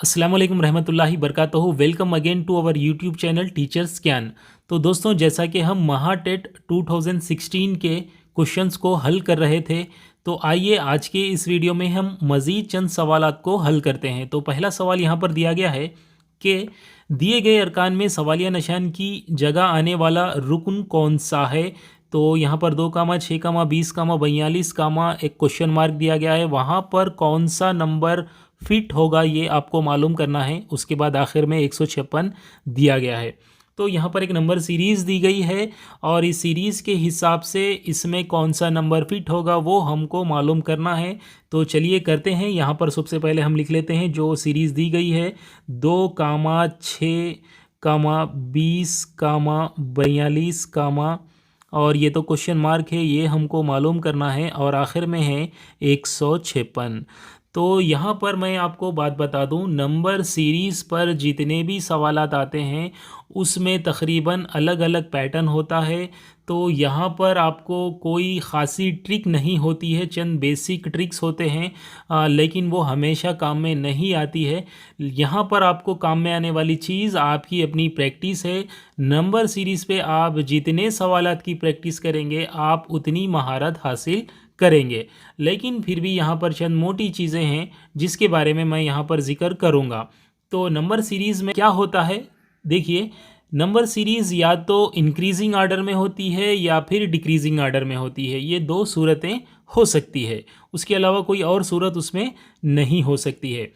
अस्सलाम वालेकुम रहमतुल्लाहि बरकातहू। Welcome again to our YouTube channel teachers Gyan. तो दोस्तों, जैसा कि हम महाटेट 2016 के क्वेश्चंस को हल कर रहे थे, तो आइए आज के इस वीडियो में हम मज़ीद चंद सवालात को हल करते हैं। तो पहला सवाल यहाँ पर दिया गया है कि दिए गए अरकान में सवालिया निशान की जगह आने वाला रुकन कौन सा है। तो यहाँ पर 2, 6, 20, 42, 42 एक क्वेश्चन मार्क दिया गया है। वहाँ पर कौन सा नंबर फिट होगा ये आपको मालूम करना है। उसके बाद आखिर में 156 दिया गया है। तो यहाँ पर एक नंबर सीरीज़ दी गई है और इस सीरीज़ के हिसाब से इसमें कौन सा नंबर फिट होगा वो हमको मालूम करना है। तो चलिए करते हैं। यहाँ पर सबसे पहले हम लिख लेते हैं जो सीरीज़ दी गई है, 2, 6, 20, 42, और ये तो क्वेश्चन मार्क है, ये हमको मालूम करना है, और आखिर में है 156। तो यहाँ पर मैं आपको बात बता दूँ, नंबर सीरीज़ पर जितने भी सवालात आते हैं उसमें तकरीबन अलग अलग पैटर्न होता है। तो यहाँ पर आपको कोई ख़ासी ट्रिक नहीं होती है, चंद बेसिक ट्रिक्स होते हैं, लेकिन वो हमेशा काम में नहीं आती है। यहाँ पर आपको काम में आने वाली चीज़ आपकी अपनी प्रैक्टिस है। नंबर सीरीज़ पे आप जितने सवालात की प्रैक्टिस करेंगे आप उतनी महारत हासिल करेंगे। लेकिन फिर भी यहाँ पर चंद मोटी चीज़ें हैं जिसके बारे में मैं यहाँ पर ज़िक्र करूँगा। तो नंबर सीरीज़ में क्या होता है, देखिए, नंबर सीरीज़ या तो इंक्रीजिंग आर्डर में होती है या फिर डिक्रीजिंग आर्डर में होती है। ये दो सूरतें हो सकती है, उसके अलावा कोई और सूरत उसमें नहीं हो सकती है।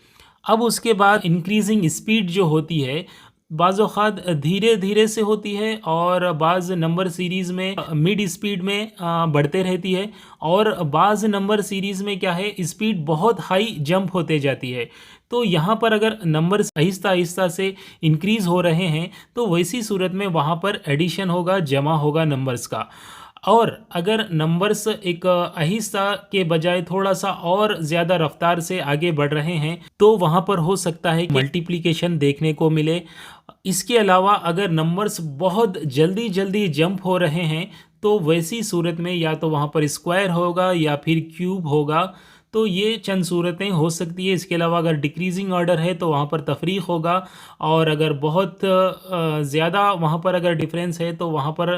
अब उसके बाद इंक्रीजिंग स्पीड जो होती है, बाज़ औक़ात धीरे धीरे से होती है और बाज़ नंबर सीरीज़ में मिड स्पीड में बढ़ते रहती है, और बाज़ नंबर सीरीज़ में क्या है, स्पीड बहुत हाई जंप होते जाती है। तो यहाँ पर अगर नंबर आहिस्ता आहिस्ता से इंक्रीज़ हो रहे हैं तो वैसी सूरत में वहाँ पर एडिशन होगा, जमा होगा नंबर्स का। और अगर नंबर्स एक आहिस्ता के बजाय थोड़ा सा और ज़्यादा रफ्तार से आगे बढ़ रहे हैं तो वहाँ पर हो सकता है कि मल्टीप्लिकेशन देखने को मिले। इसके अलावा अगर नंबर्स बहुत जल्दी जल्दी जंप हो रहे हैं तो वैसी सूरत में या तो वहाँ पर स्क्वायर होगा या फिर क्यूब होगा। तो ये चंद सूरतें हो सकती है। इसके अलावा अगर डिक्रीजिंग ऑर्डर है तो वहाँ पर तफरीक होगा, और अगर बहुत ज़्यादा वहाँ पर अगर डिफरेंस है तो वहाँ पर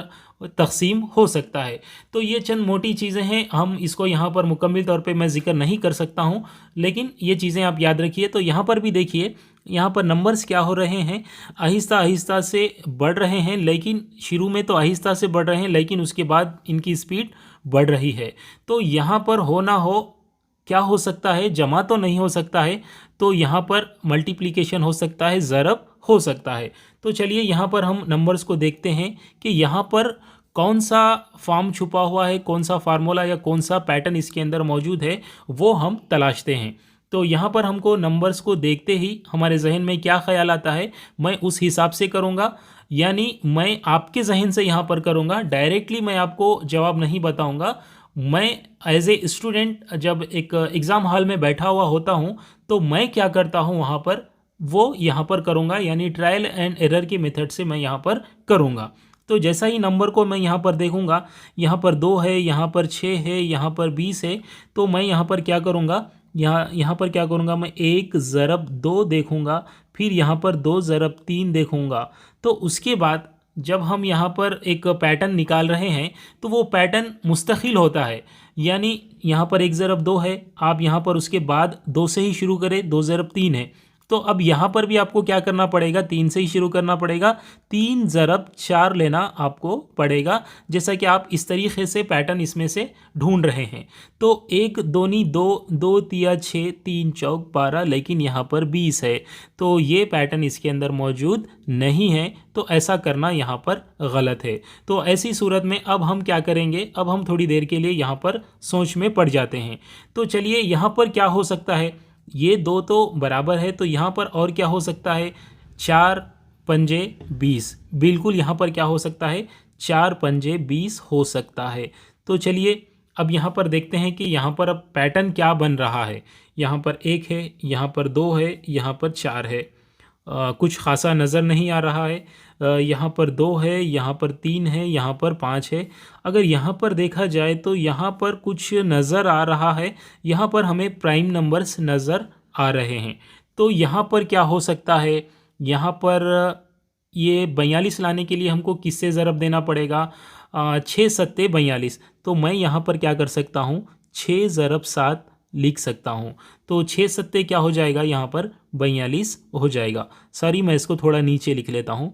तक़सीम हो सकता है। तो ये चंद मोटी चीज़ें हैं, हम इसको यहाँ पर मुकम्मल तौर पे मैं ज़िक्र नहीं कर सकता हूँ, लेकिन ये चीज़ें आप याद रखिए। तो यहाँ पर भी देखिए, यहाँ पर नंबर्स क्या हो रहे हैं, आहिस्ता आहिस्ता से बढ़ रहे हैं, लेकिन शुरू में तो आहिस्ता से बढ़ रहे हैं लेकिन उसके बाद इनकी स्पीड बढ़ रही है। तो यहाँ पर हो ना हो, क्या हो सकता है, जमा तो नहीं हो सकता है, तो यहाँ पर मल्टीप्लिकेशन हो सकता है, ज़रब हो सकता है। तो चलिए यहाँ पर हम नंबर्स को देखते हैं कि यहाँ पर कौन सा फॉर्म छुपा हुआ है, कौन सा फार्मूला या कौन सा पैटर्न इसके अंदर मौजूद है, वो हम तलाशते हैं। तो यहाँ पर हमको नंबर्स को देखते ही हमारे जहन में क्या ख्याल आता है, मैं उस हिसाब से करूँगा, यानी मैं आपके जहन से यहाँ पर करूँगा। डायरेक्टली मैं आपको जवाब नहीं बताऊँगा। मैं एज ए स्टूडेंट जब एक एग्ज़ाम हॉल में बैठा हुआ होता हूँ तो मैं क्या करता हूँ वहाँ पर, वो यहाँ पर करूँगा, यानी ट्रायल एंड एरर के मेथड से मैं यहाँ पर करूँगा। तो जैसा ही नंबर को मैं यहाँ पर देखूँगा, यहाँ पर 2 है, यहाँ पर 6 है, यहाँ पर 20 है, तो मैं यहाँ पर क्या करूँगा, यहाँ पर क्या करूँगा, मैं 1 ज़रब 2 देखूँगा, फिर यहाँ पर 2 ज़रब 3 देखूँगा। तो उसके बाद जब हम यहाँ पर एक पैटर्न निकाल रहे हैं तो वो पैटर्न मुस्तकिल होता है, यानी यहाँ पर 1 ज़रब 2 है, आप यहाँ पर उसके बाद 2 से ही शुरू करें, 2 ज़रब 3 है, तो अब यहाँ पर भी आपको क्या करना पड़ेगा, 3 से ही शुरू करना पड़ेगा, 3 ज़रब 4 लेना आपको पड़ेगा, जैसा कि आप इस तरीके से पैटर्न इसमें से ढूंढ रहे हैं। तो 1 दूनी 2, 2 तिया 6, 3 चौक 12, लेकिन यहाँ पर 20 है, तो ये पैटर्न इसके अंदर मौजूद नहीं है, तो ऐसा करना यहाँ पर गलत है। तो ऐसी सूरत में अब हम क्या करेंगे, अब हम थोड़ी देर के लिए यहाँ पर सोच में पड़ जाते हैं। तो चलिए यहाँ पर क्या हो सकता है, ये 2 तो बराबर है, तो यहाँ पर और क्या हो सकता है, 4 पंजे 20, बिल्कुल यहाँ पर क्या हो सकता है, 4 पंजे 20 हो सकता है। तो चलिए अब यहाँ पर देखते हैं कि यहाँ पर अब पैटर्न क्या बन रहा है। यहाँ पर 1 है, यहाँ पर 2 है, यहाँ पर 4 है, कुछ खासा नज़र नहीं आ रहा है। यहाँ पर 2 है, यहाँ पर 3 है, यहाँ पर 5 है। अगर यहाँ पर देखा जाए तो यहाँ पर कुछ नज़र आ रहा है, यहाँ पर हमें प्राइम नंबर्स नज़र आ रहे हैं। तो यहाँ पर क्या हो सकता है, यहाँ पर ये 42 लाने के लिए हमको किससे ज़रब देना पड़ेगा, 6 सत्ते 42। तो मैं यहाँ पर क्या कर सकता हूँ, 6 ज़रब 7 लिख सकता हूँ। तो 6 सत्ते क्या हो जाएगा, यहाँ पर 42 हो जाएगा। सॉरी, मैं इसको थोड़ा नीचे लिख लेता हूँ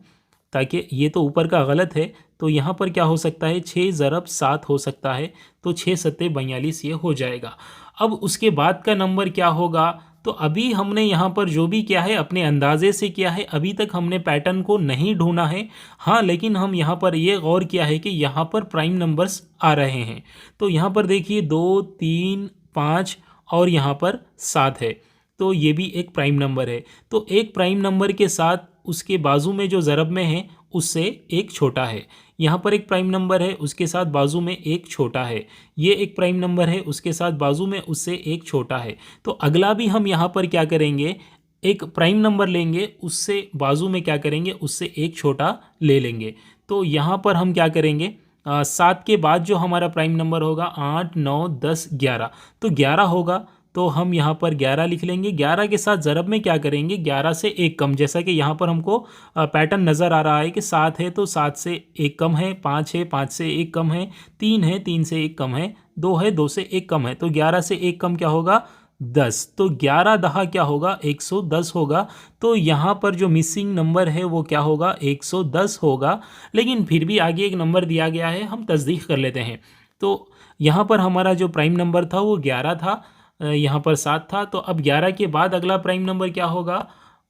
ताकि ये तो ऊपर का गलत है। तो यहाँ पर क्या हो सकता है, 6 ज़रब 7 हो सकता है। तो 6 सत्ते 42 ये हो जाएगा। अब उसके बाद का नंबर क्या होगा, तो अभी हमने यहाँ पर जो भी किया है अपने अंदाजे से किया है, अभी तक हमने पैटर्न को नहीं ढूंढा है। हाँ, लेकिन हम यहाँ पर ये गौर किया है कि यहाँ पर प्राइम नंबर्स आ रहे हैं। तो यहाँ पर देखिए 2, 3, 5 और यहाँ पर 7 है। तो ये भी एक प्राइम नंबर है। तो एक प्राइम नंबर के साथ उसके बाजू में जो ज़रब में है उससे एक छोटा है। यहाँ पर एक प्राइम नंबर है, उसके साथ बाजू में एक छोटा है। ये एक प्राइम नंबर है, उसके साथ बाजू में उससे एक छोटा है। तो अगला भी हम यहाँ पर क्या करेंगे, एक प्राइम नंबर लेंगे, उससे बाजू में क्या करेंगे, उससे एक छोटा ले लेंगे। तो यहाँ पर हम क्या करेंगे, 7 के बाद जो हमारा प्राइम नंबर होगा 8, 9, 10, 11, तो 11 होगा। तो हम यहाँ पर 11 लिख लेंगे। 11 के साथ ज़रब में क्या करेंगे, 11 से एक कम, जैसा कि यहाँ पर हमको पैटर्न नज़र आ रहा है कि 7 है तो 7 से एक कम है, 5 है 5 से एक कम है, 3 है 3 से एक कम है, 2 है 2 से एक कम है। तो 11 से एक कम क्या होगा, 10। तो 11 दहा क्या होगा, 110 होगा। तो यहाँ पर जो मिसिंग नंबर है वो क्या होगा, 110 होगा। लेकिन फिर भी आगे एक नंबर दिया गया है, हम तस्दीक कर लेते हैं। तो यहाँ पर हमारा जो प्राइम नंबर था वो 11 था, यहाँ पर 7 था। तो अब 11 के बाद अगला प्राइम नंबर क्या होगा,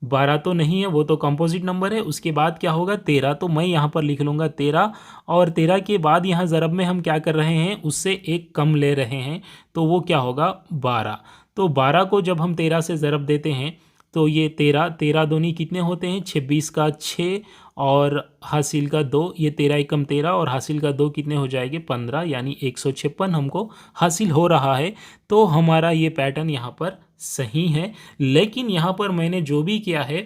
12 तो नहीं है, वो तो कंपोजिट नंबर है। उसके बाद क्या होगा, 13। तो मैं यहाँ पर लिख लूँगा 13। और 13 के बाद यहाँ ज़रब में हम क्या कर रहे हैं, उससे एक कम ले रहे हैं, तो वो क्या होगा, 12। तो 12 को जब हम 13 से ज़रब देते हैं तो ये 13 दूनी कितने होते हैं, 26 का 6 और हासिल का 2, ये 13 एकम 13 और हासिल का 2 कितने हो जाएंगे, 15, यानी 156 हमको हासिल हो रहा है। तो हमारा ये पैटर्न यहाँ पर सही है। लेकिन यहाँ पर मैंने जो भी किया है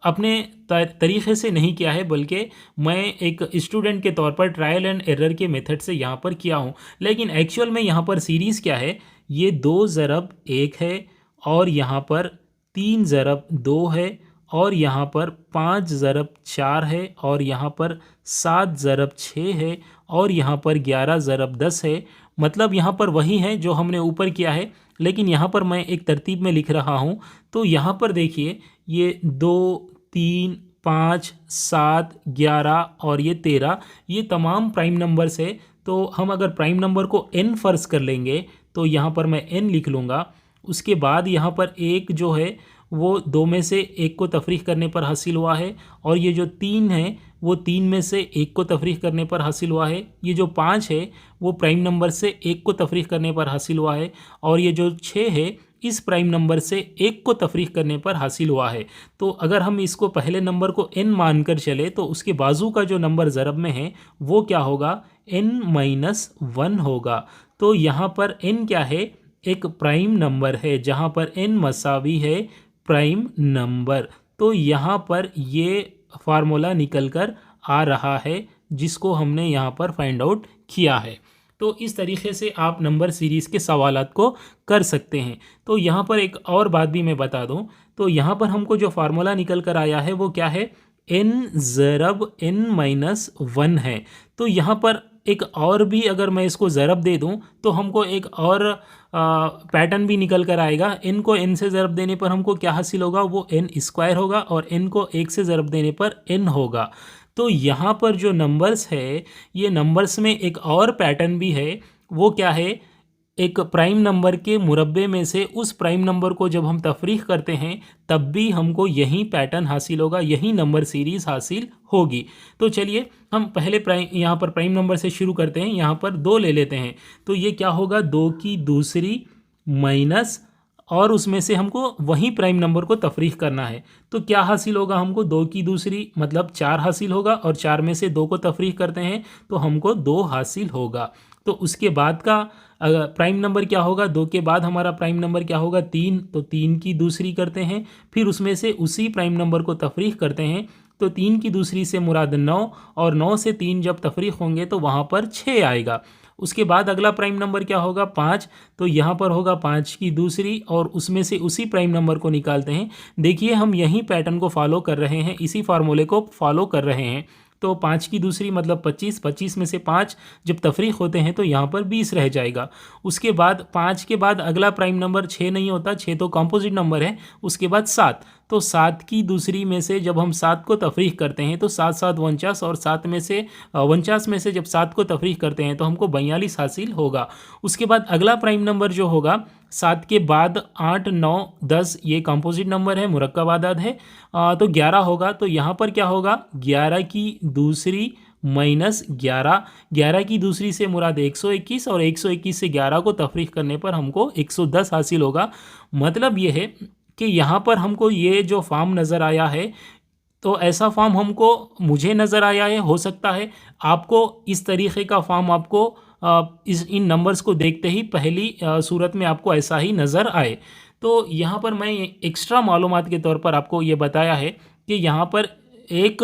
अपने तरीक़े से नहीं किया है, बल्कि मैं एक स्टूडेंट के तौर पर ट्रायल एंड एरर के मेथड से यहाँ पर किया हूँ। लेकिन एक्चुअल में यहाँ पर सीरीज़ क्या है, ये 2 ज़रब 1 है और यहाँ पर 3 ज़रब 2 है और यहाँ पर 5 ज़रब 4 है और यहाँ पर 7 ज़रब 6 है और यहाँ पर 11 ज़रब 10 है। मतलब यहाँ पर वही है जो हमने ऊपर किया है, लेकिन यहाँ पर मैं एक तरतीब में लिख रहा हूँ। तो यहाँ पर देखिए ये 2, 3, 5, 7, 11 और ये 13, ये तमाम प्राइम नंबर्स है। तो हम अगर प्राइम नंबर को n फ़र्ज़ कर लेंगे तो यहाँ पर मैं n लिख लूँगा। उसके बाद यहाँ पर एक जो है वो 2 में से एक को तफरीक़ करने पर हासिल हुआ है और ये जो 3 है वो 3 में से एक को तफरीक़ करने पर हासिल हुआ है। ये जो 5 है वो प्राइम नंबर से एक को तफरीक़ करने पर हासिल हुआ है और ये जो 6 है इस प्राइम नंबर से एक को तफरीक़ करने पर हासिल हुआ है। तो अगर हम इसको पहले नंबर को n मानकर चले तो उसके बाजू का जो नंबर ज़रब में है वो क्या होगा, n-1 होगा। तो यहाँ पर n क्या है, एक प्राइम नंबर है, जहाँ पर n मसावी है प्राइम नंबर। तो यहाँ पर ये फार्मूला निकल कर आ रहा है जिसको हमने यहाँ पर फाइंड आउट किया है। तो इस तरीके से आप नंबर सीरीज़ के सवालात को कर सकते हैं। तो यहाँ पर एक और बात भी मैं बता दूँ, तो यहाँ पर हमको जो फार्मूला निकल कर आया है वो क्या है, n ज़रब n-1 है। तो यहाँ पर एक और भी अगर मैं इसको ज़रब दे दूं तो हमको एक और पैटर्न भी निकल कर आएगा। n को n से ज़रब देने पर हमको क्या हासिल होगा, वो n² होगा और n को 1 से ज़रब देने पर n होगा। तो यहाँ पर जो नंबर्स है, ये नंबर्स में एक और पैटर्न भी है। वो क्या है, एक प्राइम नंबर के मुरब्बे में से उस प्राइम नंबर को जब हम तफरीक़ करते हैं तब भी हमको यही पैटर्न हासिल होगा, यही नंबर सीरीज़ हासिल होगी। तो चलिए हम पहले यहाँ पर प्राइम नंबर से शुरू करते हैं। यहाँ पर 2 ले लेते हैं। तो ये क्या होगा, 2 की दूसरी माइनस और उसमें से हमको वही प्राइम नंबर को तफरीक़ करना है। तो क्या हासिल होगा हमको, 2 की दूसरी मतलब 4 हासिल होगा और 4 में से 2 को तफरीक़ करते हैं तो हमको 2 हासिल होगा। तो उसके बाद का प्राइम नंबर क्या होगा, 2 के बाद हमारा प्राइम नंबर क्या होगा, 3। तो 3 की दूसरी करते हैं, फिर उसमें से उसी प्राइम नंबर को तफरीक़ करते हैं। तो 3 की दूसरी से मुराद 9 और 9 से 3 जब तफरीक़ होंगे तो वहाँ पर 6 आएगा। उसके बाद अगला प्राइम नंबर क्या होगा 5, तो यहाँ पर होगा 5 की दूसरी और उसमें से उसी प्राइम नंबर को निकालते हैं। देखिए हम यही पैटर्न को फॉलो कर रहे हैं, इसी फार्मूले को फॉलो कर रहे हैं। तो 5 की दूसरी मतलब 25, 25 में से 5 जब तफरीक होते हैं तो यहाँ पर 20 रह जाएगा। उसके बाद 5 के बाद अगला प्राइम नंबर 6 नहीं होता, 6 तो कंपोजिट नंबर है। उसके बाद 7, तो 7 की दूसरी में से जब हम 7 को तफरीक करते हैं तो 7 7 49 और 7 में से 49 में से जब 7 को तफरीक करते हैं तो हमको 42 हासिल होगा। उसके बाद अगला प्राइम नंबर जो होगा 7 के बाद 8 9 10 ये कंपोजिट नंबर है, मुरक्कब आदाद है, तो 11 होगा। तो यहाँ पर क्या होगा 11 की दूसरी माइनस 11, 11 की दूसरी से मुराद 121 और 121 से 11 को तफरीक करने पर हमको 110 हासिल होगा। मतलब ये है कि यहाँ पर हमको ये जो फॉर्म नज़र आया है तो ऐसा फॉर्म हमको मुझे नज़र आया है, हो सकता है आपको इस तरीक़े का फॉर्म आपको इन नंबर्स को देखते ही पहली सूरत में आपको ऐसा ही नज़र आए। तो यहाँ पर मैं एक्स्ट्रा मालूमात के तौर पर आपको ये बताया है कि यहाँ पर एक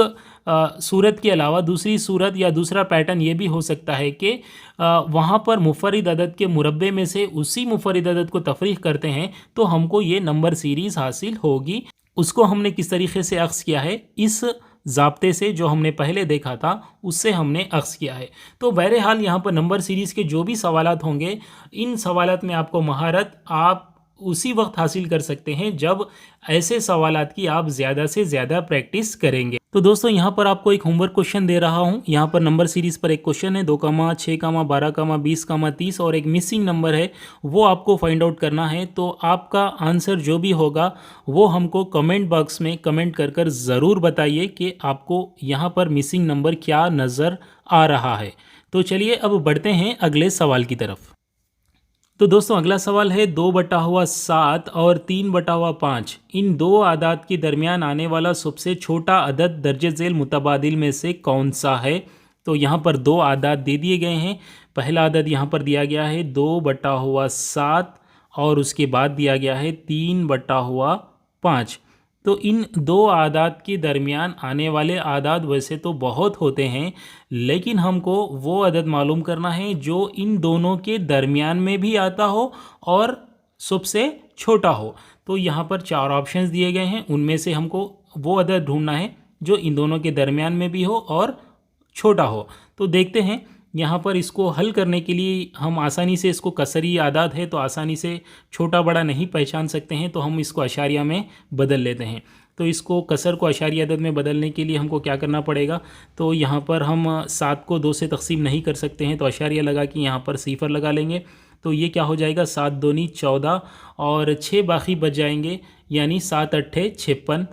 सूरत के अलावा दूसरी सूरत या दूसरा पैटर्न ये भी हो सकता है कि वहाँ पर मुफर्रिद अदद के मुरब्बे में से उसी मुफर्रिद अदद को तफरीक करते हैं तो हमको ये नंबर सीरीज़ हासिल होगी। उसको हमने किस तरीके से अक्स किया है, इस ज़ाब्ते से जो हमने पहले देखा था उससे हमने अक्स किया है। तो बहरहाल यहाँ पर नंबर सीरीज़ के जो भी सवालात होंगे, इन सवालात में आपको महारत आप उसी वक्त हासिल कर सकते हैं जब ऐसे सवालात की आप ज़्यादा से ज़्यादा प्रैक्टिस करेंगे। तो दोस्तों यहाँ पर आपको एक होमवर्क क्वेश्चन दे रहा हूँ। यहाँ पर नंबर सीरीज़ पर एक क्वेश्चन है 2, 6, 12, 20, 30 और एक मिसिंग नंबर है, वो आपको फाइंड आउट करना है। तो आपका आंसर जो भी होगा वो हमको कमेंट बॉक्स में कमेंट कर कर ज़रूर बताइए कि आपको यहाँ पर मिसिंग नंबर क्या नज़र आ रहा है। तो चलिए अब बढ़ते हैं अगले सवाल की तरफ। तो दोस्तों अगला सवाल है 2/7 और 3/5 इन दो आदाद के दरमियान आने वाला सबसे छोटा अदद दर्जे झेल मुतबादिल में से कौन सा है। तो यहाँ पर दो आदाद दे दिए गए हैं। पहला अदद यहाँ पर दिया गया है 2/7 और उसके बाद दिया गया है 3/5। तो इन दो आदाद के दरमियान आने वाले आदाद वैसे तो बहुत होते हैं, लेकिन हमको वो अदद मालूम करना है जो इन दोनों के दरमियान में भी आता हो और सबसे छोटा हो। तो यहाँ पर 4 ऑप्शंस दिए गए हैं, उनमें से हमको वो अदद ढूंढना है जो इन दोनों के दरमियान में भी हो और छोटा हो। तो देखते हैं यहाँ पर इसको हल करने के लिए हम आसानी से, इसको कसरी आदाद है तो आसानी से छोटा बड़ा नहीं पहचान सकते हैं, तो हम इसको अशारिया में बदल लेते हैं। तो इसको कसर को अशारिया अदद में बदलने के लिए हमको क्या करना पड़ेगा, तो यहाँ पर हम 7 को 2 से तकसीम नहीं कर सकते हैं, तो अशारिया लगा के यहाँ पर सिफर लगा लेंगे। तो ये क्या हो जाएगा 7 दूनी 14 और 6 बाकी बच जाएंगे, यानी 7 8 56,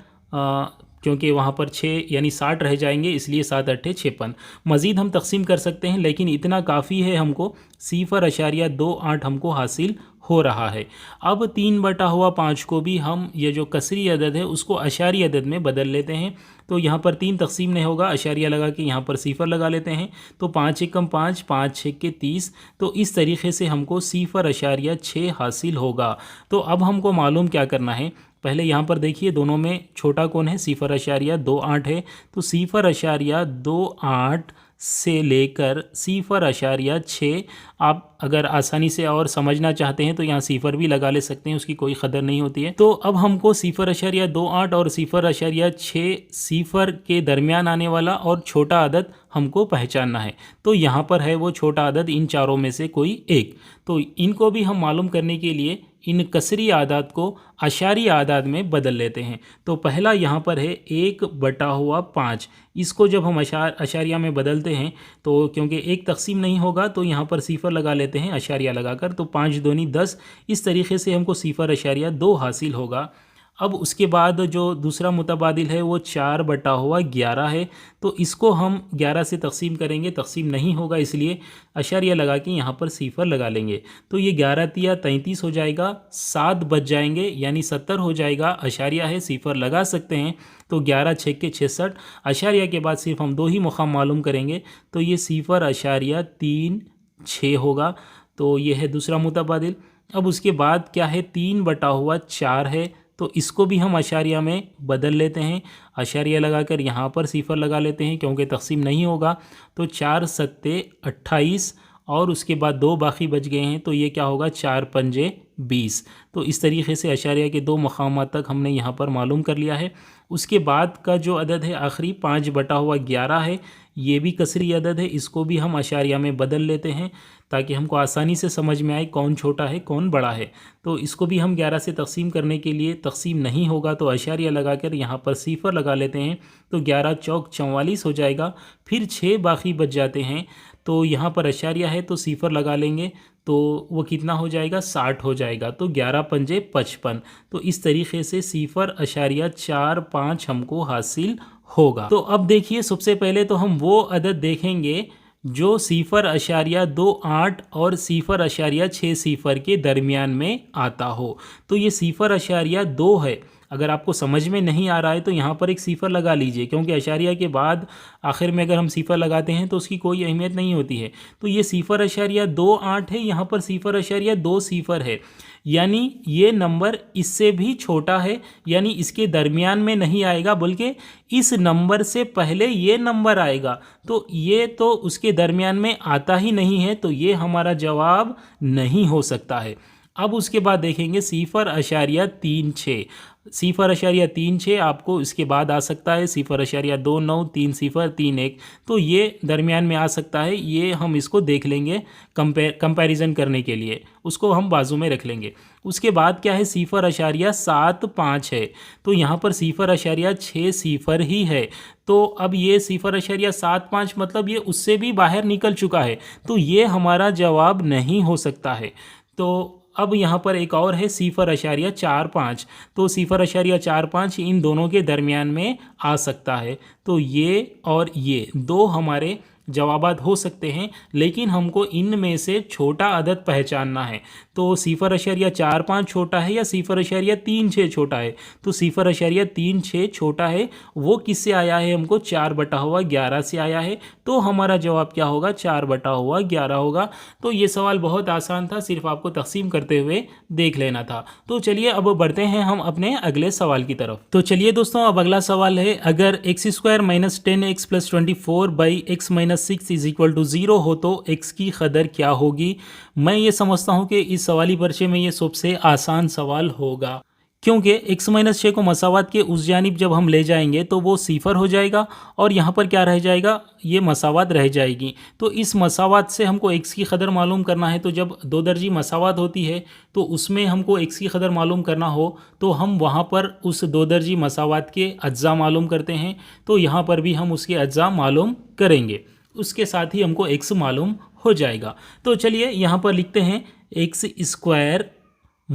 क्योंकि वहाँ पर 6 यानी 60 रह जाएंगे, इसलिए 7 8 56। मज़ीद हम तकसीम कर सकते हैं लेकिन इतना काफ़ी है, हमको 0.28 हमको हासिल हो रहा है। अब 3/5 को भी हम ये जो कसरी अदद है उसको अशारी अदद में बदल लेते हैं। तो यहाँ पर 3 तकसीम नहीं होगा, अशारिया लगा के यहाँ पर सिफर लगा लेते हैं। तो 5 एकम 5, 5 6 के 30। तो इस तरीके से हमको 0.6 हासिल होगा। तो अब हमको मालूम क्या करना है, पहले यहाँ पर देखिए दोनों में छोटा कौन है, 0.28 है। तो 0.28 से लेकर 0.6 आप अगर आसानी से और समझना चाहते हैं तो यहाँ सिफर भी लगा ले सकते हैं, उसकी कोई कदर नहीं होती है। तो अब हमको 0.28 और 0.6 सिफर के दरमियान आने वाला और छोटा अदद हमको पहचानना है। तो यहाँ पर है वो छोटा अदद इन चारों में से कोई एक। तो इनको भी हम मालूम करने के लिए इन कसरी आदाद को अशारी आदाद में बदल लेते हैं। तो पहला यहाँ पर है 1/5। इसको जब हम अशारिया में बदलते हैं तो क्योंकि एक तकसीम नहीं होगा तो यहाँ पर सिफर लगा लेते हैं अशारिया लगाकर। तो 5 दूनी 10, इस तरीके से हमको 0.2 हासिल होगा। अब उसके बाद जो दूसरा मुतबादिल है वो 4/11 है। तो इसको हम 11 से तकसीम करेंगे, तकसीम नहीं होगा इसलिए अशारिया लगा के यहाँ पर सिफर लगा लेंगे। तो ये 11 तिया 33 हो जाएगा, 7 बच जाएंगे यानी 70 हो जाएगा। अशारिया है, सिफर लगा सकते हैं। तो 11 6 के 66, अशारिया के बाद सिर्फ हम 2 ही मुकाम मालूम करेंगे। तो ये 0.36 होगा। तो ये है दूसरा मुतबादिल। अब उसके बाद क्या है 3/4 है। तो इसको भी हम अशारिया में बदल लेते हैं, अशारिया लगाकर यहाँ पर सिफर लगा लेते हैं क्योंकि तकसीम नहीं होगा। तो 4 7 28 और उसके बाद 2 बाकी बच गए हैं, तो ये क्या होगा 4 पंजे 20। तो इस तरीके से अशारिया के 2 मकामात तक हमने यहाँ पर मालूम कर लिया है। उसके बाद का जो अदद है आखिरी 5/11 है, ये भी कसरी अदद है, इसको भी हम अशारिया में बदल लेते हैं ताकि हमको आसानी से समझ में आए कौन छोटा है कौन बड़ा है। तो इसको भी हम 11 से तकसीम करने के लिए, तकसीम नहीं होगा तो अशारिया लगाकर यहाँ पर सिफर लगा लेते हैं, तो 11 चौक 44 हो जाएगा। फिर 6 बाकी बच जाते हैं, तो यहाँ पर अशारिया है तो सिफर लगा लेंगे, तो वो कितना हो जाएगा 60 हो जाएगा। तो 11 पंजे 55। तो इस तरीके से सिफर अशारिया 45 हमको हासिल होगा। तो अब देखिए, सबसे पहले तो हम वो अदद देखेंगे जो सिफर अशारिया 28 और सिफर अशारिया 6 सिफर के दरमियान में आता हो। तो ये सिफर अशारिया 2 है। अगर आपको समझ में नहीं आ रहा है तो यहाँ पर एक सिफर लगा लीजिए, क्योंकि अशारिया के बाद आखिर में अगर हम सिफर लगाते हैं तो उसकी कोई अहमियत नहीं होती है। तो ये सिफर अशारिया 28 है, यहाँ पर सिफर अशारिया 2 सिफर है, यानी ये नंबर इससे भी छोटा है, यानी इसके दरमियान में नहीं आएगा बल्कि इस नंबर से पहले ये नंबर आएगा। तो ये तो उसके दरमियान में आता ही नहीं है, तो ये हमारा जवाब नहीं हो सकता है। अब उसके बाद देखेंगे सिफर अशारिया 36। सिफर अशारिया 36 आपको इसके बाद आ सकता है सिफर अशारिया 29, 3 सिफर 3 1, तो ये दरमियान में आ सकता है। ये हम इसको देख लेंगे कंपैरिजन करने के लिए, उसको हम बाजू में रख लेंगे। उसके बाद क्या है, सिफर अशारिया 7 5 है, तो यहाँ पर सिफर अशारिया 6 सिफर ही है। तो अब ये सिफर अशारिया 7 5 मतलब ये उससे भी बाहर निकल चुका है, तो ये हमारा जवाब नहीं हो सकता है। तो अब यहाँ पर एक और है सिफर अशारिया 4 5, तो सिफर अशारिया 4 5 इन दोनों के दरमियान में आ सकता है। तो ये और ये 2 हमारे जवाबात हो सकते हैं, लेकिन हमको इनमें से छोटा अदद पहचानना है। तो सिफर अशारिया 4 5 छोटा है या सिफर अशारिया 3 6 छोटा है? तो सिफर अशारिया 3 6 छोटा है, वो किससे आया है? हमको 4/11 से आया है। तो हमारा जवाब क्या होगा? 4/11 होगा। तो ये सवाल बहुत आसान था, सिर्फ आपको तकसीम करते हुए देख लेना था। तो चलिए अब बढ़ते हैं हम अपने अगले सवाल की तरफ। तो चलिए दोस्तों, अब अगला सवाल है, अगर x² - 10x + 24/x - 6 = 0 हो तो x की कदर क्या होगी? मैं ये समझता हूँ कि इस सवाली पर्चे में ये सबसे आसान सवाल होगा, क्योंकि x - 6 को मसावात के उस जानिब जब हम ले जाएंगे तो वो सिफर हो जाएगा और यहाँ पर क्या रह जाएगा? ये मसावात रह जाएगी। तो इस मसावात से हमको x की कदर मालूम करना है। तो जब 2 दर्जी मसावात होती है तो उसमें हमको x की कदर मालूम करना हो तो हम वहाँ पर उस 2 दर्जी मसावात के अज्जा मालूम करते हैं। तो यहाँ पर भी हम उसके अज्जा मालूम करेंगे, उसके साथ ही हमको x मालूम हो जाएगा। तो चलिए यहाँ पर लिखते हैं x² -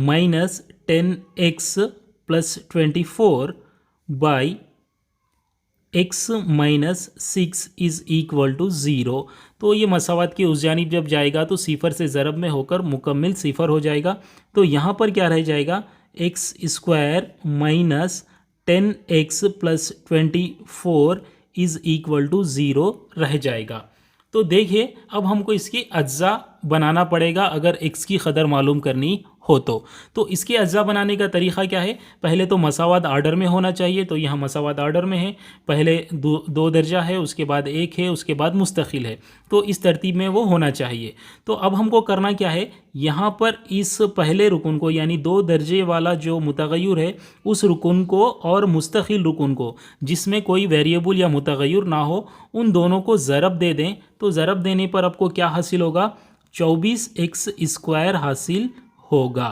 10x + 24/x - 6 = 0। तो ये मसावात की उस जानिब जब जाएगा तो सिफर से ज़रब में होकर मुकम्मिल सिफर हो जाएगा। तो यहाँ पर क्या रह जाएगा? x² - 10x + 24 = 0 रह जाएगा। तो देखिए, अब हमको इसकी अज्जा बनाना पड़ेगा अगर x की कदर मालूम करनी हो तो इसके अज्जा बनाने का तरीक़ा क्या है? पहले तो मसावात आर्डर में होना चाहिए। तो यहाँ मसावात आर्डर में है, पहले 2 दर्जा है, उसके बाद 1 है, उसके बाद मुस्तकिल है। तो इस तरतीब में वो होना चाहिए। तो अब हमको करना क्या है, यहाँ पर इस पहले रुकन को यानी 2 दर्जे वाला जो मुतग़य्यर है उस रुकन को और मुस्तकिल रुकन को जिसमें कोई वेरिएबल या मुतग़य्यर ना हो, उन दोनों को ज़रब दे दें। तो ज़रब देने पर आपको क्या हासिल होगा? 24x² हासिल होगा।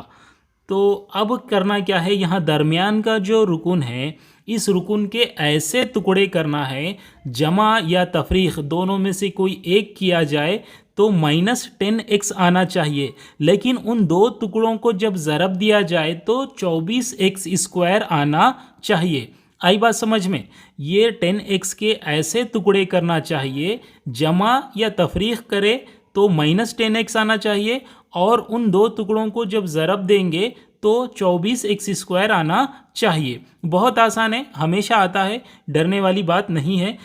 तो अब करना क्या है, यहाँ दरमियान का जो रुकन है इस रुकन के ऐसे टुकड़े करना है, जमा या तफरीक दोनों में से कोई एक किया जाए तो -10x आना चाहिए, लेकिन उन 2 टुकड़ों को जब ज़रब दिया जाए तो 24x² आना चाहिए। आई बात समझ में? ये 10x के ऐसे टुकड़े करना चाहिए, जमा या तफरीक करे तो -10x आना चाहिए, और उन 2 टुकड़ों को जब ज़रब देंगे तो 24x² आना चाहिए। बहुत आसान है, हमेशा आता है, डरने वाली बात नहीं है।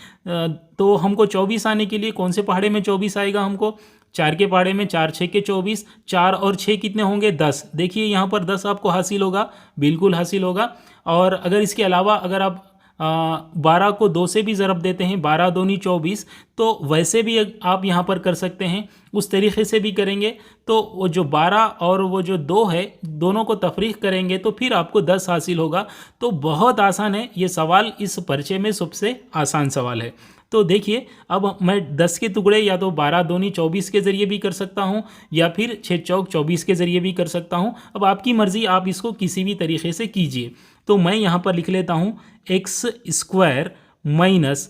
तो हमको 24 आने के लिए कौन से पहाड़े में 24 आएगा? हमको 4 के पहाड़े में 4 6 के 24, 4 और 6 कितने होंगे? 10। देखिए यहाँ पर 10 आपको हासिल होगा, बिल्कुल हासिल होगा। और अगर इसके अलावा अगर आप 12 को 2 से भी ज़रब देते हैं, 12 दूनी 24, तो वैसे भी आप यहाँ पर कर सकते हैं, उस तरीके से भी करेंगे तो वो जो 12 और वो जो 2 है दोनों को तफरीक करेंगे तो फिर आपको 10 हासिल होगा। तो बहुत आसान है ये सवाल, इस परिचय में सबसे आसान सवाल है। तो देखिए अब मैं 10 के टुकड़े या तो 12 दूनी 24 के ज़रिए भी कर सकता हूँ या फिर 6 चौक 24 के ज़रिए भी कर सकता हूँ। अब आपकी मर्ज़ी, आप इसको किसी भी तरीके से कीजिए। तो मैं यहाँ पर लिख लेता हूँ एक्स स्क्वायर माइनस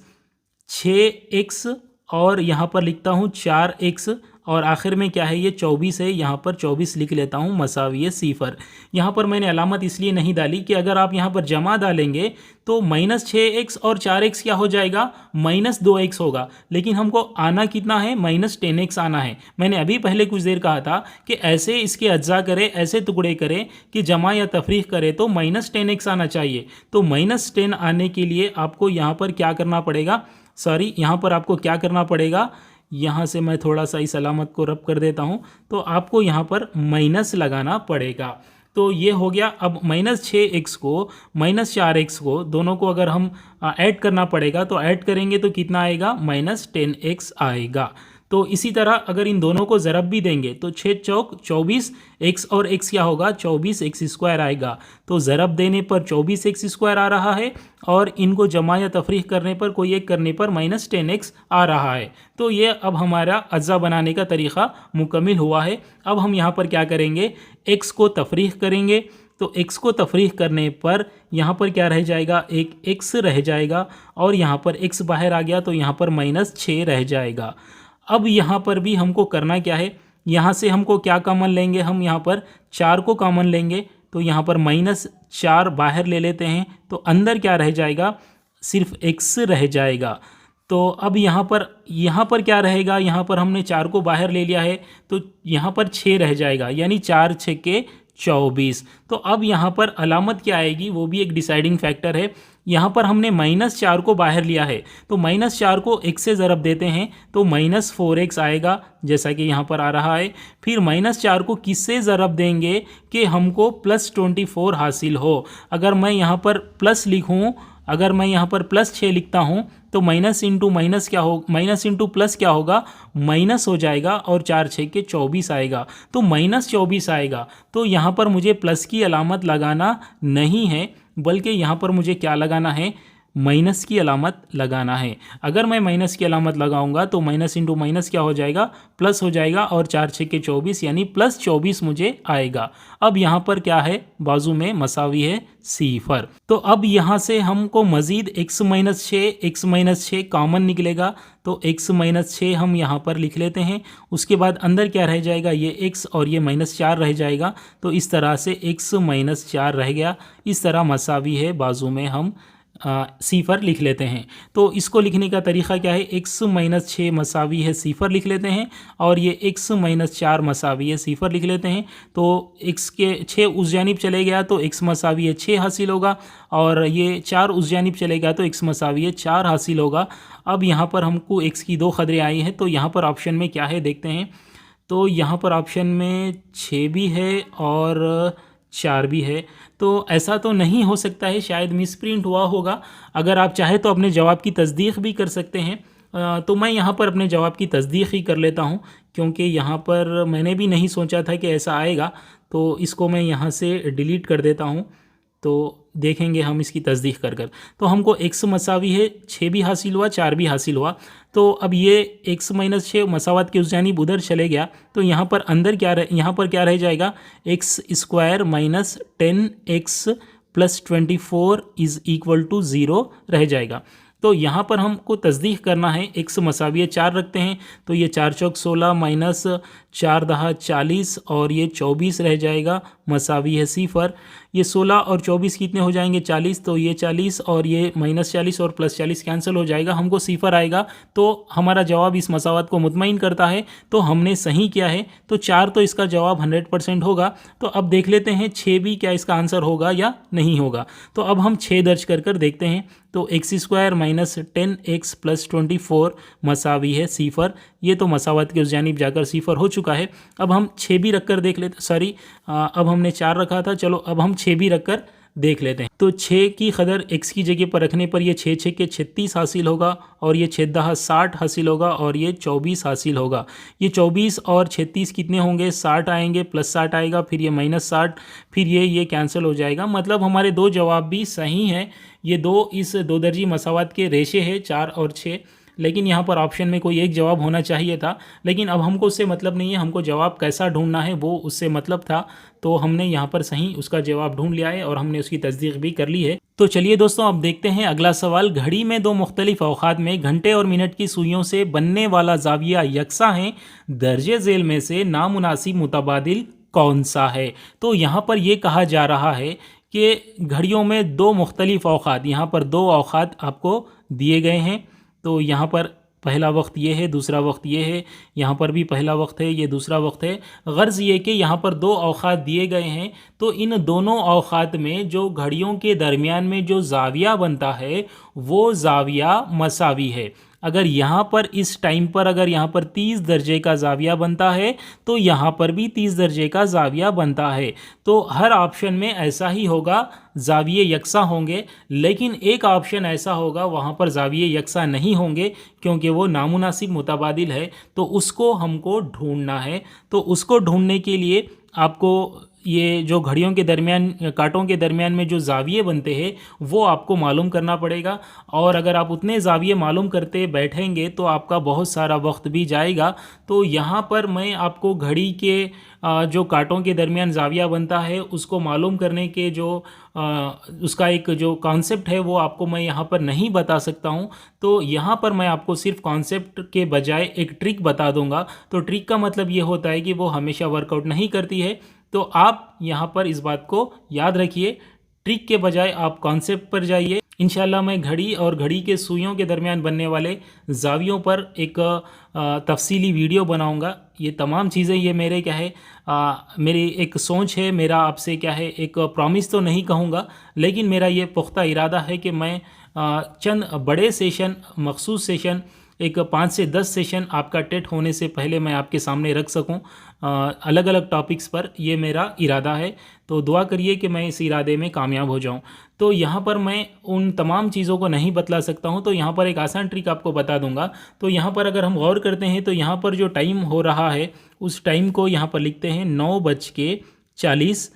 6x और यहाँ पर लिखता हूँ 4x और आखिर में क्या है, ये 24 है, यहाँ पर 24 लिख लेता हूँ मसावी सिफर। यहाँ पर मैंने अलामत इसलिए नहीं डाली कि अगर आप यहाँ पर जमा डालेंगे तो -6x और 4x क्या हो जाएगा, -2x होगा, लेकिन हमको आना कितना है, -10x आना है। मैंने अभी पहले कुछ देर कहा था कि ऐसे इसके अज्जा करें, ऐसे टुकड़े करें कि जमा या तफरीक करें तो -10x आना चाहिए। तो -10 आने के लिए आपको यहाँ पर क्या करना पड़ेगा, यहाँ पर आपको क्या करना पड़ेगा, यहाँ से मैं थोड़ा सा इस अलामत को रब कर देता हूँ, तो आपको यहाँ पर माइनस लगाना पड़ेगा। तो ये हो गया। अब -6x को -4x को दोनों को अगर हम ऐड करना पड़ेगा तो ऐड करेंगे तो कितना आएगा, -10x आएगा। तो इसी तरह अगर इन दोनों को ज़रब भी देंगे तो 6 चौक 24, x और x क्या होगा, 24x स्क्वायर आएगा। तो ज़रब देने पर 24x स्क्वायर आ रहा है और इनको जमा या तफरीक करने पर, कोई एक करने पर -10x आ रहा है। तो ये अब हमारा अज्जा बनाने का तरीक़ा मुकम्मिल हुआ है। अब हम यहाँ पर क्या करेंगे, x को तफरीक करेंगे। तो x को तफरीक करने पर यहाँ पर क्या रह जाएगा, एक x रह जाएगा और यहाँ पर x बाहर आ गया तो यहाँ पर -6 रह जाएगा। अब यहाँ पर भी हमको करना क्या है, यहाँ से हमको क्या कॉमन लेंगे, हम यहाँ पर 4 को कॉमन लेंगे तो यहाँ पर -4 बाहर ले लेते हैं तो अंदर क्या रह जाएगा, सिर्फ x रह जाएगा। तो अब यहाँ पर क्या रहेगा, यहाँ पर हमने 4 को बाहर ले लिया है तो यहाँ पर 6 रह जाएगा, यानी 4 6 के 24। तो अब यहाँ पर अलामत क्या आएगी, वो भी एक डिसाइडिंग फैक्टर है। यहाँ पर हमने -4 को बाहर लिया है तो -4 को x से ज़रब देते हैं तो -4x आएगा, जैसा कि यहाँ पर आ रहा है। फिर -4 को किससे ज़रब देंगे कि हमको +24 हासिल हो। अगर मैं यहाँ पर प्लस लिखूँ, अगर मैं यहाँ पर +6 लिखता हूँ तो माइनस इंटू माइनस क्या हो, माइनस इंटू प्लस क्या होगा, माइनस हो जाएगा और 4 6 के 24 आएगा तो -24 आएगा। तो यहाँ पर मुझे प्लस की अलामत लगाना नहीं है, बल्कि यहाँ पर मुझे क्या लगाना है, माइनस की अलामत लगाना है। अगर मैं माइनस की अलामत लगाऊंगा तो माइनस इंटू माइनस क्या हो जाएगा, प्लस हो जाएगा और 4 6 के 24 यानी +24 मुझे आएगा। अब यहाँ पर क्या है, बाजू में मसावी है सिफर। तो अब यहाँ से हमको मज़ीद x -6 कॉमन निकलेगा तो x -6 हम यहाँ पर लिख लेते हैं। उसके बाद अंदर क्या रह जाएगा, ये x और ये -4 रह जाएगा। तो इस तरह से x -4 रह गया। इस तरह मसावी है बाजू में हम सिफर लिख लेते हैं। तो इसको लिखने का तरीक़ा क्या है, x -6 मसावी है सिफर लिख लेते हैं और ये x -4 मसावी है सिफर लिख लेते हैं। तो x के 6 उस जानिब चले गया तो x मसावी है 6 हासिल होगा और ये 4 उस जानिब चले गया तो x मसावी है 4 हासिल होगा। अब यहाँ पर हमको x की 2 क़दरें आई हैं तो यहाँ पर ऑप्शन में क्या है देखते हैं। तो यहाँ पर ऑप्शन में 6 भी है और 4 भी है। तो ऐसा तो नहीं हो सकता है, शायद मिसप्रिंट हुआ होगा। अगर आप चाहे तो अपने जवाब की तस्दीक भी कर सकते हैं। तो मैं यहाँ पर अपने जवाब की तस्दीक ही कर लेता हूँ, क्योंकि यहाँ पर मैंने भी नहीं सोचा था कि ऐसा आएगा। तो इसको मैं यहाँ से डिलीट कर देता हूँ तो देखेंगे हम इसकी तस्दीक कर कर। तो हमको x मसावी है 6 भी हासिल हुआ, 4 भी हासिल हुआ। तो अब ये x -6 मसावत के उस जानिब उधर चले गया तो यहाँ पर अंदर क्या यहाँ पर क्या रह जाएगा, x² -10x + 24 = 0 रह जाएगा। तो यहाँ पर हमको तस्दीक करना है, x मसावी 4 रखते हैं तो ये 4 चौक 16 माइनस 4 दहा 40 और ये 24 रह जाएगा मसावी है सिफर। ये 16 और 24 कितने हो जाएंगे, 40। तो ये 40 और ये -40 और +40 कैंसिल हो जाएगा, हमको सिफर आएगा। तो हमारा जवाब इस मसावत को मुतमईन करता है, तो हमने सही किया है। तो 4 तो इसका जवाब 100% होगा। तो अब देख लेते हैं 6 भी क्या इसका आंसर होगा या नहीं होगा। तो अब हम 6 दर्ज कर कर देखते हैं। तो x² -10x + 24 मसावी है सिफर। ये तो मसावत के उस जानिब जाकर सिफर हो चुका है। अब हम 6 भी रख कर देख लेते, सॉरी अब हमने 4 रखा था, चलो अब हम 6 भी रख कर देख लेते हैं। तो 6 की कदर x की जगह पर रखने पर ये 6 6 के 36 हासिल होगा और ये 6 दहा 60 हासिल होगा और ये 24 हासिल होगा। ये 24 और 36 कितने होंगे, 60 आएंगे, प्लस 60 आएगा, फिर ये माइनस 60, फिर ये कैंसिल हो जाएगा। मतलब हमारे दो जवाब भी सही हैं। ये दो इस दो दर्जी मसावात के रेशे हैं 4 और 6, लेकिन यहाँ पर ऑप्शन में कोई एक जवाब होना चाहिए था, लेकिन अब हमको उससे मतलब नहीं है, हमको जवाब कैसा ढूंढना है वो उससे मतलब था। तो हमने यहाँ पर सही उसका जवाब ढूंढ लिया है और हमने उसकी तस्दीक भी कर ली है। तो चलिए दोस्तों, अब देखते हैं अगला सवाल। घड़ी में दो मुख्तलिफ औकात में घंटे और मिनट की सुइयों से बनने वाला जाविया यकसा है, दर्जे झेल में से नामुनासिब मुतबादिल कौन सा है। तो यहाँ पर यह कहा जा रहा है कि घड़ियों में दो मुख्तलिफ औकात, यहाँ पर दो औकात आपको दिए गए हैं। तो यहाँ पर पहला वक्त ये है, दूसरा वक्त ये है, यहाँ पर भी पहला वक्त है, ये दूसरा वक्त है। गर्ज़ ये कि यहाँ पर दो औकात दिए गए हैं, तो इन दोनों औकात में जो घड़ियों के दरमियान में जो जाविया बनता है वो जाविया मसावी है। अगर यहाँ पर इस टाइम पर अगर यहाँ पर 30 दर्जे का जाविया बनता है तो यहाँ पर भी 30 दर्जे का जाविया बनता है। तो हर ऑप्शन में ऐसा ही होगा, जाविये यकसा होंगे। लेकिन एक ऑप्शन ऐसा होगा वहाँ पर जाविये यकसा नहीं होंगे क्योंकि वो नामुनासिब मुतबादिल है, तो उसको हमको ढूंढना है। तो उसको ढूंढने के लिए आपको ये जो घड़ियों के दरमियान, कांटों के दरमियान में जो जाविये बनते हैं वो आपको मालूम करना पड़ेगा। और अगर आप उतने जाविये मालूम करते बैठेंगे तो आपका बहुत सारा वक्त भी जाएगा। तो यहाँ पर मैं आपको घड़ी के जो कांटों के दरमियान जाविया बनता है उसको मालूम करने के जो उसका एक जो कॉन्सेप्ट है वो आपको मैं यहाँ पर नहीं बता सकता हूँ। तो यहाँ पर मैं आपको सिर्फ कॉन्सेप्ट के बजाय एक ट्रिक बता दूँगा। तो ट्रिक का मतलब ये होता है कि वो हमेशा वर्कआउट नहीं करती है। तो आप यहाँ पर इस बात को याद रखिए, ट्रिक के बजाय आप कॉन्सेप्ट पर जाइए। इंशाल्लाह मैं घड़ी और घड़ी के सुइयों के दरमियान बनने वाले जावियों पर एक तफसीली वीडियो बनाऊंगा। ये तमाम चीज़ें ये मेरे क्या है, मेरी एक सोच है, मेरा आपसे क्या है एक प्रॉमिस तो नहीं कहूँगा, लेकिन मेरा ये पुख्ता इरादा है कि मैं चंद बड़े सेशन, मखसूस सेशन, एक 5 से 10 सेशन आपका टेट होने से पहले मैं आपके सामने रख सकूं अलग अलग टॉपिक्स पर। ये मेरा इरादा है, तो दुआ करिए कि मैं इस इरादे में कामयाब हो जाऊं। तो यहाँ पर मैं उन तमाम चीज़ों को नहीं बतला सकता हूँ, तो यहाँ पर एक आसान ट्रिक आपको बता दूंगा। तो यहाँ पर अगर हम गौर करते हैं तो यहाँ पर जो टाइम हो रहा है उस टाइम को यहाँ पर लिखते हैं 9:40।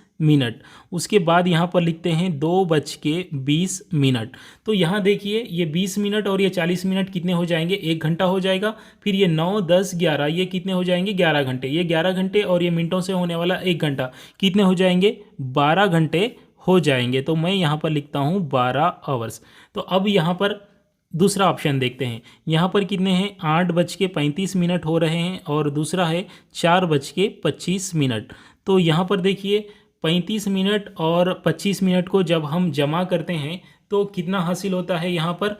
उसके बाद यहाँ पर लिखते हैं 2:20। तो यहाँ देखिए ये 20 मिनट और ये 40 मिनट कितने हो जाएंगे, 1 घंटा हो जाएगा। फिर ये 9, 10, 11 ये कितने हो जाएंगे, 11 घंटे। ये 11 घंटे और ये मिनटों से होने वाला 1 घंटा कितने हो जाएंगे, 12 घंटे हो जाएंगे। तो मैं यहाँ पर लिखता हूँ 12 आवर्स। तो अब यहाँ पर दूसरा ऑप्शन देखते हैं। यहाँ पर कितने हैं, 8:35 हो रहे हैं और दूसरा है 4:25। तो यहाँ पर देखिए 35 मिनट और 25 मिनट को जब हम जमा करते हैं तो कितना हासिल होता है, यहाँ पर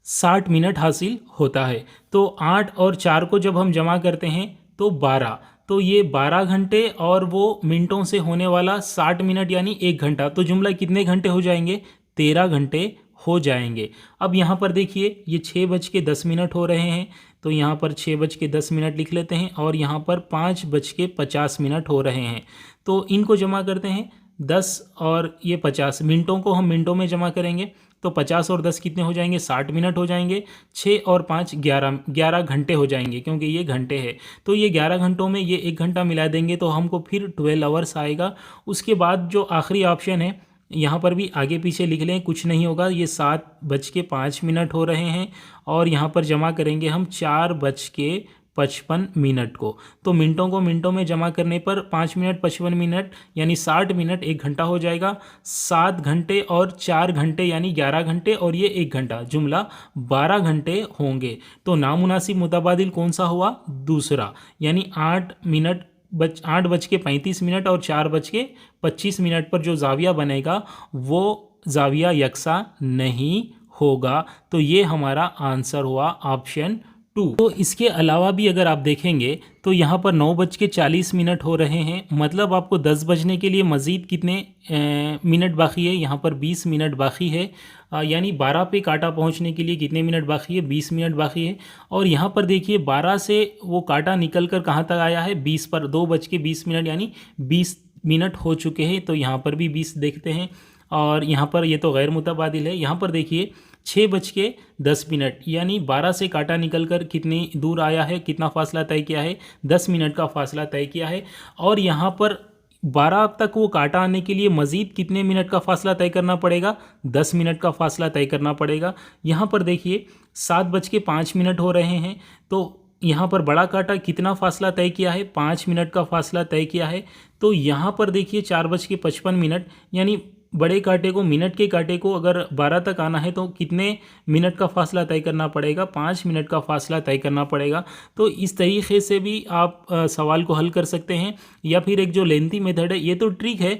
60 मिनट हासिल होता है। तो 8 और 4 को जब हम जमा करते हैं तो 12, तो ये 12 घंटे और वो मिनटों से होने वाला 60 मिनट यानी 1 घंटा। तो जुमला कितने घंटे हो जाएंगे, 13 घंटे हो जाएंगे। अब यहाँ पर देखिए ये 6:10 हो रहे हैं, तो यहाँ पर 6:10 लिख लेते हैं और यहाँ पर 5:50 हो रहे हैं। तो इनको जमा करते हैं, 10 और ये 50 मिनटों को हम मिनटों में जमा करेंगे तो 50 और 10 कितने हो जाएंगे, 60 मिनट हो जाएंगे। 6 और 5 11 घंटे हो जाएंगे क्योंकि ये घंटे हैं। तो ये 11 घंटों में ये 1 घंटा मिला देंगे तो हमको फिर 12 आवर्स आएगा। उसके बाद जो आखिरी ऑप्शन है यहाँ पर भी आगे पीछे लिख लें, कुछ नहीं होगा। ये 7:05 हो रहे हैं और यहाँ पर जमा करेंगे हम 4:55 को। तो मिनटों को मिनटों में जमा करने पर 5 मिनट 55 मिनट यानी 60 मिनट 1 घंटा हो जाएगा। 7 घंटे और 4 घंटे यानी 11 घंटे और ये 1 घंटा, जुमला 12 घंटे होंगे। तो नामुनासिब मुतबादिल कौन सा हुआ, दूसरा, यानी 8:35 और 4:25 पर जो जाविया बनेगा वो जाविया यकसा नहीं होगा। तो ये हमारा आंसर हुआ ऑप्शन 2। तो इसके अलावा भी अगर आप देखेंगे तो यहाँ पर 9:40 हो रहे हैं, मतलब आपको 10 बजने के लिए मज़ीद कितने मिनट बाकी है, यहाँ पर 20 मिनट बाकी है। यानी 12 पे कांटा पहुँचने के लिए कितने मिनट बाकी है, 20 मिनट बाकी है। और यहाँ पर देखिए 12 से वो कांटा निकल कर कहाँ तक आया है, 20 पर, 2:20 यानी 20 मिनट हो चुके हैं, तो यहाँ पर भी 20 देखते हैं। और यहाँ पर ये तो गैर मुतबादिल है। यहाँ पर देखिए 6:10 यानी 12 से कांटा निकलकर कितनी दूर आया है, कितना फासला तय किया है, 10 मिनट का फासला तय किया है। और यहाँ पर 12 तक वो कांटा आने के लिए मज़ीद कितने मिनट का फासला तय करना पड़ेगा, 10 मिनट का फासला तय करना पड़ेगा। यहाँ पर देखिए 7:05 हो रहे हैं, तो यहाँ पर बड़ा कांटा कितना फासला तय किया है, 5 मिनट का फासला तय किया है। तो यहाँ पर देखिए 4:55 यानी बड़े कांटे को, मिनट के कांटे को अगर 12 तक आना है तो कितने मिनट का फासला तय करना पड़ेगा, 5 मिनट का फासला तय करना पड़ेगा। तो इस तरीके से भी आप सवाल को हल कर सकते हैं। या फिर एक जो लेंथी मेथड है, ये तो ट्रिक है,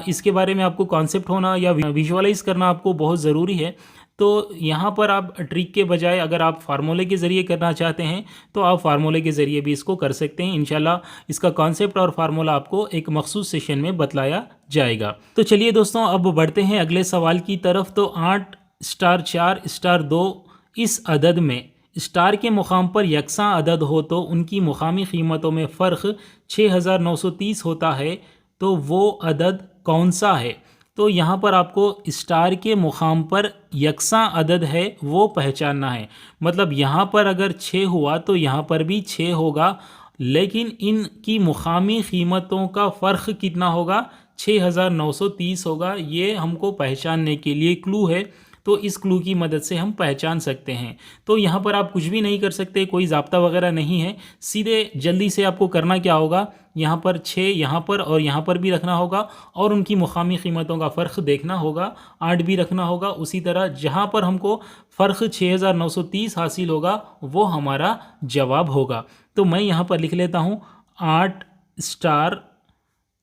इसके बारे में आपको कॉन्सेप्ट होना या विजुअलाइज करना आपको बहुत ज़रूरी है। तो यहाँ पर आप ट्रिक के बजाय अगर आप फार्मूले के ज़रिए करना चाहते हैं तो आप फार्मूले के ज़रिए भी इसको कर सकते हैं। इंशाल्लाह इसका कॉन्सेप्ट और फार्मूला आपको एक मखसूस सेशन में बतलाया जाएगा। तो चलिए दोस्तों, अब बढ़ते हैं अगले सवाल की तरफ। तो 8 स्टार 4 स्टार 2 इस अदद में स्टार के मुकाम पर यकसा अदद हो तो उनकी मुकामी कीमतों में फ़र्क 6930 होता है, तो वो अदद कौन सा है। तो यहाँ पर आपको स्टार के मुकाम पर यकसा अदद है वो पहचानना है। मतलब यहाँ पर अगर 6 हुआ तो यहाँ पर भी 6 होगा, लेकिन इनकी मुकामी कीमतों का फ़र्क कितना होगा, 6930 होगा। ये हमको पहचानने के लिए क्लू है, तो इस क्लू की मदद से हम पहचान सकते हैं। तो यहाँ पर आप कुछ भी नहीं कर सकते, कोई ज़ाब्ता वगैरह नहीं है। सीधे जल्दी से आपको करना क्या होगा, यहाँ पर 6 यहाँ पर और यहाँ पर भी रखना होगा और उनकी मुकामी कीमतों का फ़र्क देखना होगा, 8 भी रखना होगा। उसी तरह जहाँ पर हमको फ़र्क 6930 हासिल होगा वो हमारा जवाब होगा। तो मैं यहाँ पर लिख लेता हूँ 8 स्टार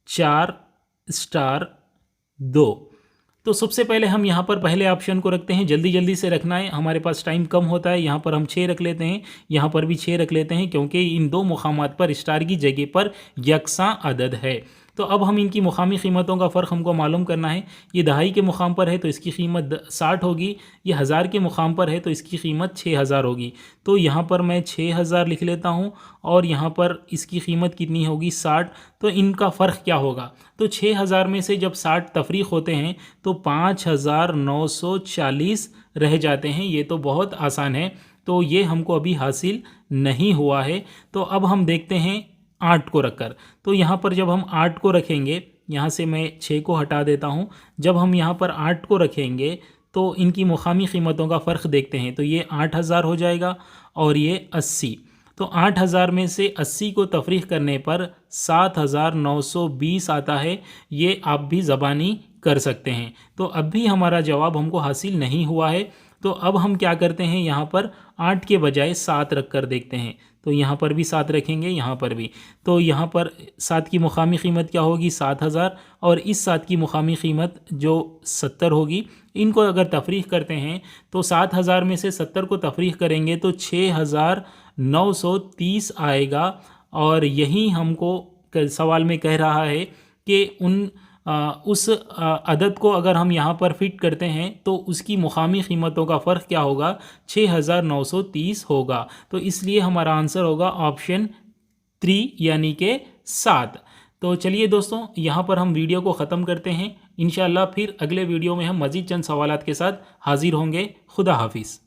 4 स्टार 2। तो सबसे पहले हम यहाँ पर पहले ऑप्शन को रखते हैं, जल्दी जल्दी से रखना है, हमारे पास टाइम कम होता है। यहाँ पर हम 6 रख लेते हैं, यहाँ पर भी 6 रख लेते हैं, क्योंकि इन दो मुकामात पर स्टार की जगह पर यकसा अदद है। तो अब हम इनकी मुकामी कीमतों का फ़र्क हमको मालूम करना है। ये दहाई के मुकाम पर है तो इसकी कीमत 60 होगी, ये हज़ार के मुकाम पर है तो इसकी कीमत 6000 होगी। तो यहाँ पर मैं 6000 लिख लेता हूँ और यहाँ पर इसकी कीमत कितनी होगी, 60। तो इनका फ़र्क क्या होगा, तो 6000 में से जब 60 तफरीक होते हैं तो 5940 रह जाते हैं। ये तो बहुत आसान है, तो ये हमको अभी हासिल नहीं हुआ है। तो अब हम देखते हैं 8 को रखकर। तो यहाँ पर जब हम 8 को रखेंगे, यहाँ से मैं 6 को हटा देता हूँ, जब हम यहाँ पर 8 को रखेंगे तो इनकी मुकामी कीमतों का फ़र्क देखते हैं। तो ये 8000 हो जाएगा और ये 80। तो 8000 में से 80 को तफरीक करने पर 7920 आता है। ये आप भी ज़बानी कर सकते हैं। तो अब भी हमारा जवाब हमको हासिल नहीं हुआ है। तो अब हम क्या करते हैं, यहाँ पर 8 के बजाय 7 रख कर देखते हैं। तो यहाँ पर भी 7 रखेंगे, यहाँ पर भी। तो यहाँ पर 7 की मुकामी कीमत क्या होगी, 7000, और इस 7 की मुकामी कीमत जो 70 होगी। इनको अगर तफरीक करते हैं तो 7000 में से 70 को तफरीक करेंगे तो 6930 आएगा। और यही हमको सवाल में कह रहा है कि उस अदद को अगर हम यहाँ पर फिट करते हैं तो उसकी मुकामी कीमतों का फ़र्क क्या होगा, 6930 होगा। तो इसलिए हमारा आंसर होगा ऑप्शन 3 यानी कि 7। तो चलिए दोस्तों, यहाँ पर हम वीडियो को ख़त्म करते हैं। इंशाअल्लाह फिर अगले वीडियो में हम मज़ीद चंद सवालात के साथ हाज़िर होंगे। खुदा हाफिज़।